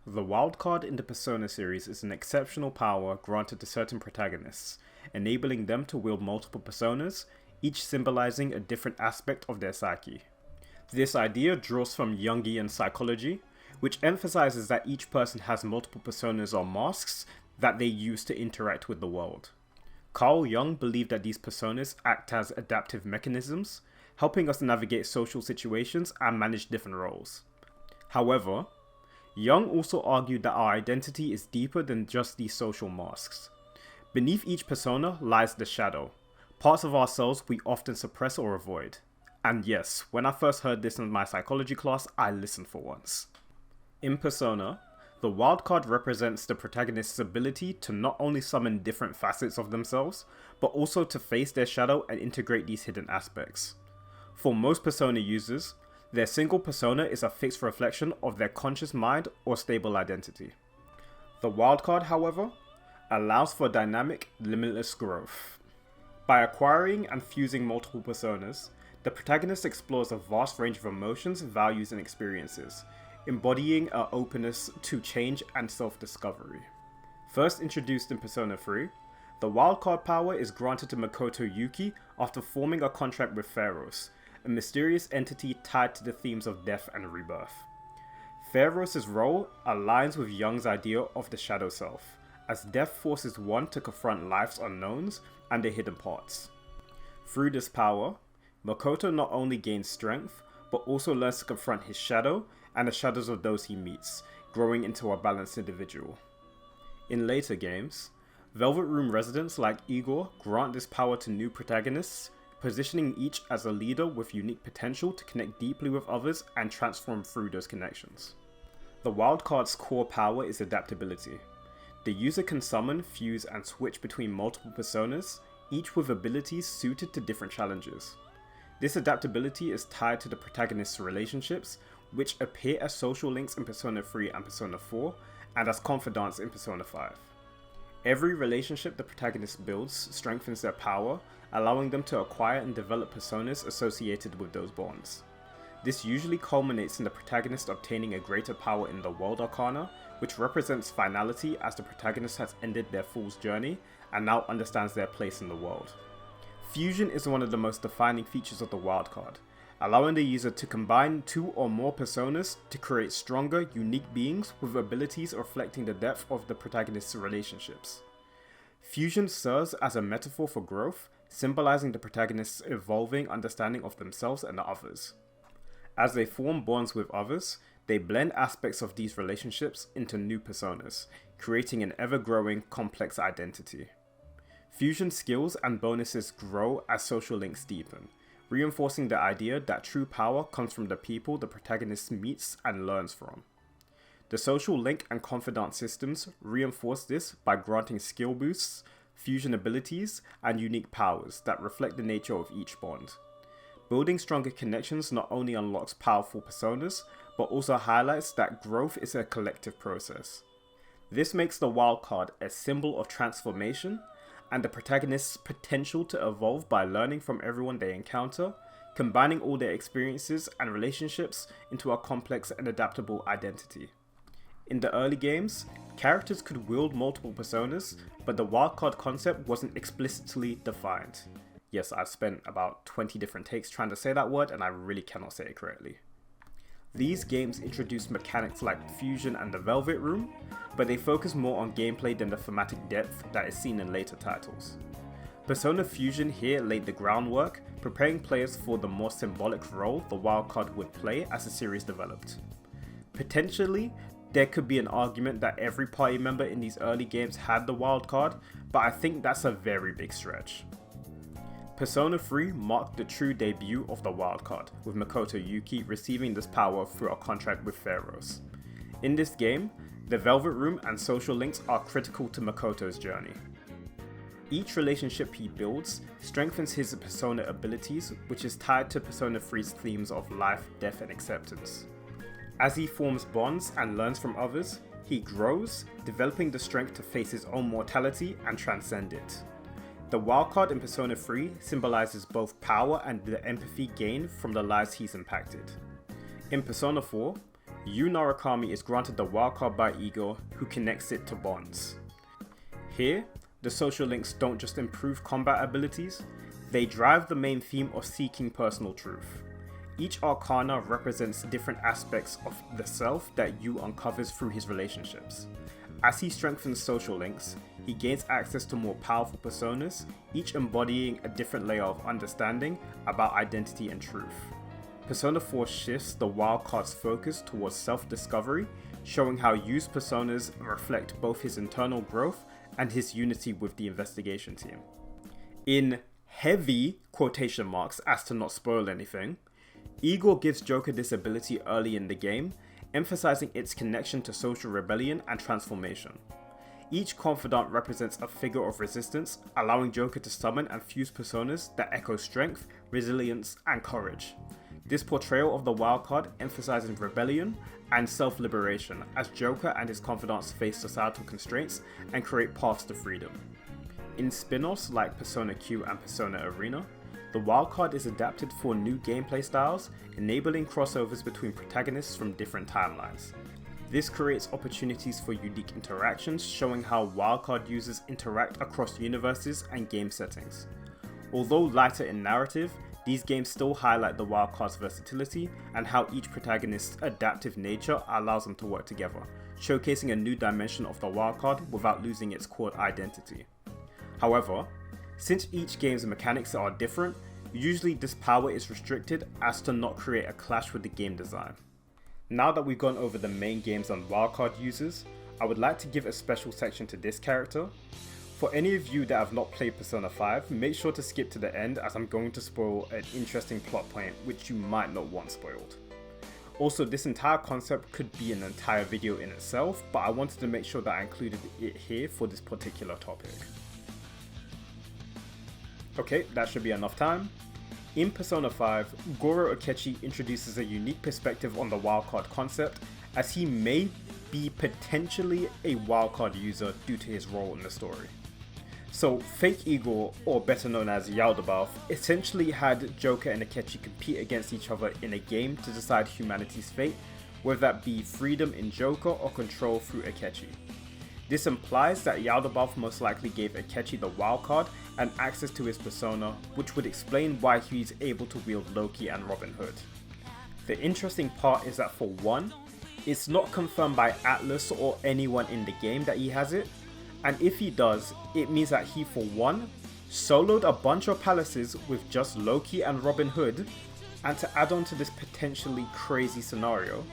The wildcard in the Persona series is an exceptional power granted to certain protagonists, enabling them to wield multiple personas, each symbolizing a different aspect of their psyche. This idea draws from Jungian psychology, which emphasizes that each person has multiple personas or masks that they use to interact with the world. Carl Jung believed that these personas act as adaptive mechanisms, helping us navigate social situations and manage different roles. However, Jung also argued that our identity is deeper than just these social masks. Beneath each persona lies the shadow, parts of ourselves we often suppress or avoid. And yes, when I first heard this in my psychology class, I listened for once. In Persona, the wildcard represents the protagonist's ability to not only summon different facets of themselves, but also to face their shadow and integrate these hidden aspects. For most Persona users, their single persona is a fixed reflection of their conscious mind or stable identity. The wildcard, however, allows for dynamic, limitless growth. By acquiring and fusing multiple personas, the protagonist explores a vast range of emotions, values, and experiences, embodying an openness to change and self-discovery. First introduced in Persona 3, the wildcard power is granted to Makoto Yuki after forming a contract with Pharos, a mysterious entity tied to the themes of death and rebirth. Pharos' role aligns with Jung's idea of the shadow self, as death forces one to confront life's unknowns and their hidden parts. Through this power, Makoto not only gains strength, but also learns to confront his shadow and the shadows of those he meets, growing into a balanced individual. In later games, Velvet Room residents like Igor grant this power to new protagonists, positioning each as a leader with unique potential to connect deeply with others and transform through those connections. The wildcard's core power is adaptability. The user can summon, fuse, and switch between multiple personas, each with abilities suited to different challenges. This adaptability is tied to the protagonist's relationships, which appear as social links in Persona 3 and Persona 4, and as confidants in Persona 5. Every relationship the protagonist builds strengthens their power, allowing them to acquire and develop personas associated with those bonds. This usually culminates in the protagonist obtaining a greater power in the World Arcana, which represents finality as the protagonist has ended their fool's journey and now understands their place in the world. Fusion is one of the most defining features of the wildcard, allowing the user to combine two or more personas to create stronger, unique beings with abilities reflecting the depth of the protagonist's relationships. Fusion serves as a metaphor for growth, symbolizing the protagonist's evolving understanding of themselves and others. As they form bonds with others, they blend aspects of these relationships into new personas, creating an ever-growing, complex identity. Fusion skills and bonuses grow as social links deepen, reinforcing the idea that true power comes from the people the protagonist meets and learns from. The social link and confidant systems reinforce this by granting skill boosts, fusion abilities, and unique powers that reflect the nature of each bond. Building stronger connections not only unlocks powerful personas, but also highlights that growth is a collective process. This makes the wildcard a symbol of transformation, and the protagonist's potential to evolve by learning from everyone they encounter, combining all their experiences and relationships into a complex and adaptable identity. In the early games, characters could wield multiple personas, but the wildcard concept wasn't explicitly defined. Yes, I've spent about 20 different takes trying to say that word and I really cannot say it correctly. These games introduce mechanics like fusion and the Velvet Room, but they focus more on gameplay than the thematic depth that is seen in later titles. Persona Fusion here laid the groundwork, preparing players for the more symbolic role the wildcard would play as the series developed. Potentially, there could be an argument that every party member in these early games had the wildcard, but I think that's a very big stretch. Persona 3 marked the true debut of the wildcard, with Makoto Yuki receiving this power through a contract with Pharos. In this game, the Velvet Room and social links are critical to Makoto's journey. Each relationship he builds strengthens his persona abilities, which is tied to Persona 3's themes of life, death, and acceptance. As he forms bonds and learns from others, he grows, developing the strength to face his own mortality and transcend it. The wildcard in Persona 3 symbolizes both power and the empathy gained from the lives he's impacted. In Persona 4, Yu Narukami is granted the wildcard by Igor, who connects it to bonds. Here, the social links don't just improve combat abilities, they drive the main theme of seeking personal truth. Each arcana represents different aspects of the self that Yu uncovers through his relationships. As he strengthens social links, he gains access to more powerful personas, each embodying a different layer of understanding about identity and truth. Persona 4 shifts the wildcard's focus towards self-discovery, showing how Yu's personas reflect both his internal growth and his unity with the investigation team. In heavy quotation marks as to not spoil anything, Igor gives Joker this ability early in the game, emphasizing its connection to social rebellion and transformation. Each confidant represents a figure of resistance, allowing Joker to summon and fuse personas that echo strength, resilience, and courage. This portrayal of the wildcard emphasizes rebellion and self-liberation as Joker and his confidants face societal constraints and create paths to freedom. In spin-offs like Persona Q and Persona Arena, the wildcard is adapted for new gameplay styles, enabling crossovers between protagonists from different timelines. This creates opportunities for unique interactions, showing how wildcard users interact across universes and game settings. Although lighter in narrative, these games still highlight the wildcard's versatility and how each protagonist's adaptive nature allows them to work together, showcasing a new dimension of the wildcard without losing its core identity. However, since each game's mechanics are different, usually this power is restricted as to not create a clash with the game design. Now that we've gone over the main games on wildcard users, I would like to give a special section to this character. For any of you that have not played Persona 5, make sure to skip to the end as I'm going to spoil an interesting plot point which you might not want spoiled. Also, this entire concept could be an entire video in itself, but I wanted to make sure that I included it here for this particular topic. Okay, that should be enough time. In Persona 5, Goro Akechi introduces a unique perspective on the wildcard concept, as he may be potentially a wildcard user due to his role in the story. So, Fake Igor, or better known as Yaldabaoth, essentially had Joker and Akechi compete against each other in a game to decide humanity's fate, whether that be freedom in Joker or control through Akechi. This implies that Yaldabaoth most likely gave Akechi the wildcard and access to his persona, which would explain why he's able to wield Loki and Robin Hood. The interesting part is that for one, it's not confirmed by Atlas or anyone in the game that he has it, and if he does, it means that he for one, soloed a bunch of palaces with just Loki and Robin Hood, and to add on to this potentially crazy scenario,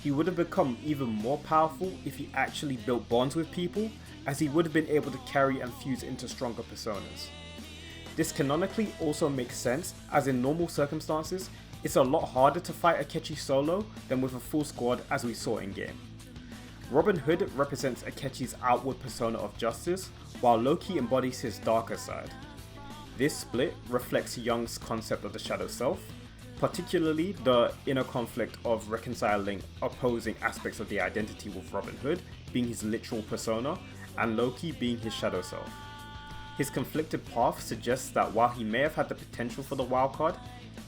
he would have become even more powerful if he actually built bonds with people, as he would have been able to carry and fuse into stronger personas. This canonically also makes sense, as in normal circumstances, it's a lot harder to fight Akechi solo than with a full squad as we saw in game. Robin Hood represents Akechi's outward persona of justice, while Loki embodies his darker side. This split reflects Jung's concept of the shadow self, particularly the inner conflict of reconciling opposing aspects of the identity, with Robin Hood being his literal persona and Loki being his shadow self. His conflicted path suggests that while he may have had the potential for the wildcard,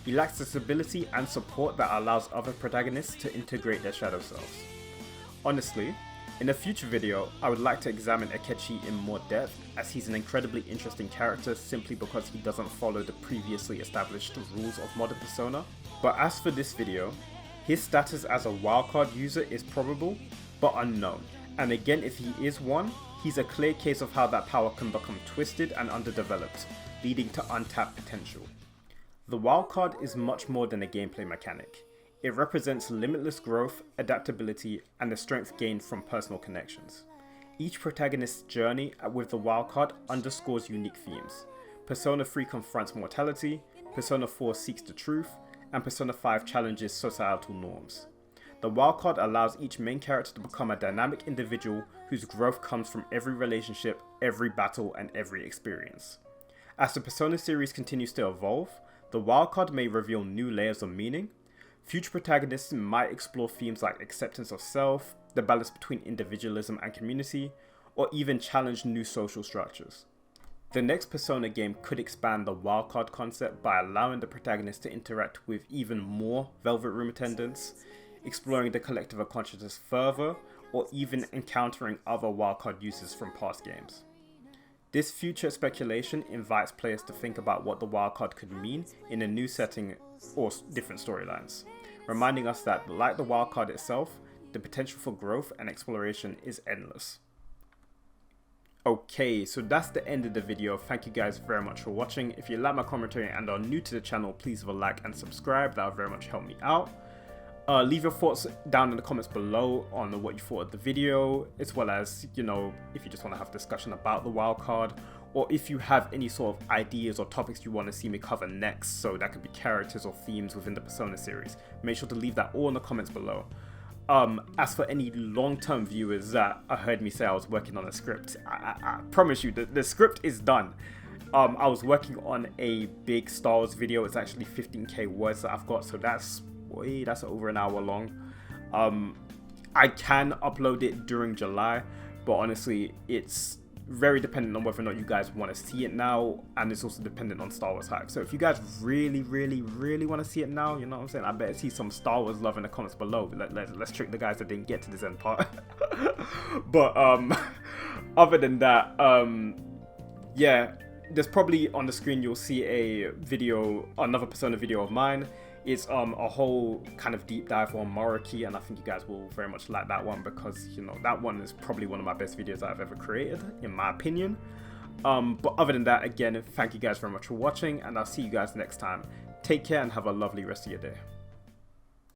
he lacks the stability and support that allows other protagonists to integrate their shadow selves. Honestly, in a future video, I would like to examine Akechi in more depth, as he's an incredibly interesting character simply because he doesn't follow the previously established rules of modern Persona. But as for this video, his status as a wildcard user is probable, but unknown, and again, if he is one, he's a clear case of how that power can become twisted and underdeveloped, leading to untapped potential. The wildcard is much more than a gameplay mechanic. It represents limitless growth, adaptability, and the strength gained from personal connections. Each protagonist's journey with the wildcard underscores unique themes. Persona 3 confronts mortality, Persona 4 seeks the truth, and Persona 5 challenges societal norms. The wildcard allows each main character to become a dynamic individual whose growth comes from every relationship, every battle, and every experience. As the Persona series continues to evolve, the wildcard may reveal new layers of meaning. Future protagonists might explore themes like acceptance of self, the balance between individualism and community, or even challenge new social structures. The next Persona game could expand the wildcard concept by allowing the protagonist to interact with even more Velvet Room attendants, exploring the collective unconsciousness further, or even encountering other wildcard uses from past games. This future speculation invites players to think about what the wildcard could mean in a new setting or different storylines, reminding us that, like the wildcard itself, the potential for growth and exploration is endless. Okay, so that's the end of the video. Thank you guys very much for watching. If you like my commentary and are new to the channel, please leave a like and subscribe. That would very much help me out. Leave your thoughts down in the comments below on what you thought of the video, as well as, you know, if you just want to have a discussion about the wildcard, or if you have any sort of ideas or topics you want to see me cover next, so that could be characters or themes within the Persona series. Make sure to leave that all in the comments below. As for any long-term viewers that heard me say I was working on a script, I promise you the script is done. I was working on a big Star Wars video. It's actually 15k words that I've got, so that's over an hour long. I can upload it during July, but honestly, it's very dependent on whether or not you guys want to see it now, and it's also dependent on Star Wars hype. So if you guys really want to see it now, you know what I'm saying, I better see some Star Wars love in the comments below. Let's trick the guys that didn't get to this end part. But other than that, yeah, there's probably on the screen you'll see a video, another Persona video of mine. It's a whole kind of deep dive on Maruki, and I think you guys will very much like that one, because, you know, that one is probably one of my best videos I've ever created, in my opinion. But other than that, again, thank you guys very much for watching, and I'll see you guys next time. Take care and have a lovely rest of your day.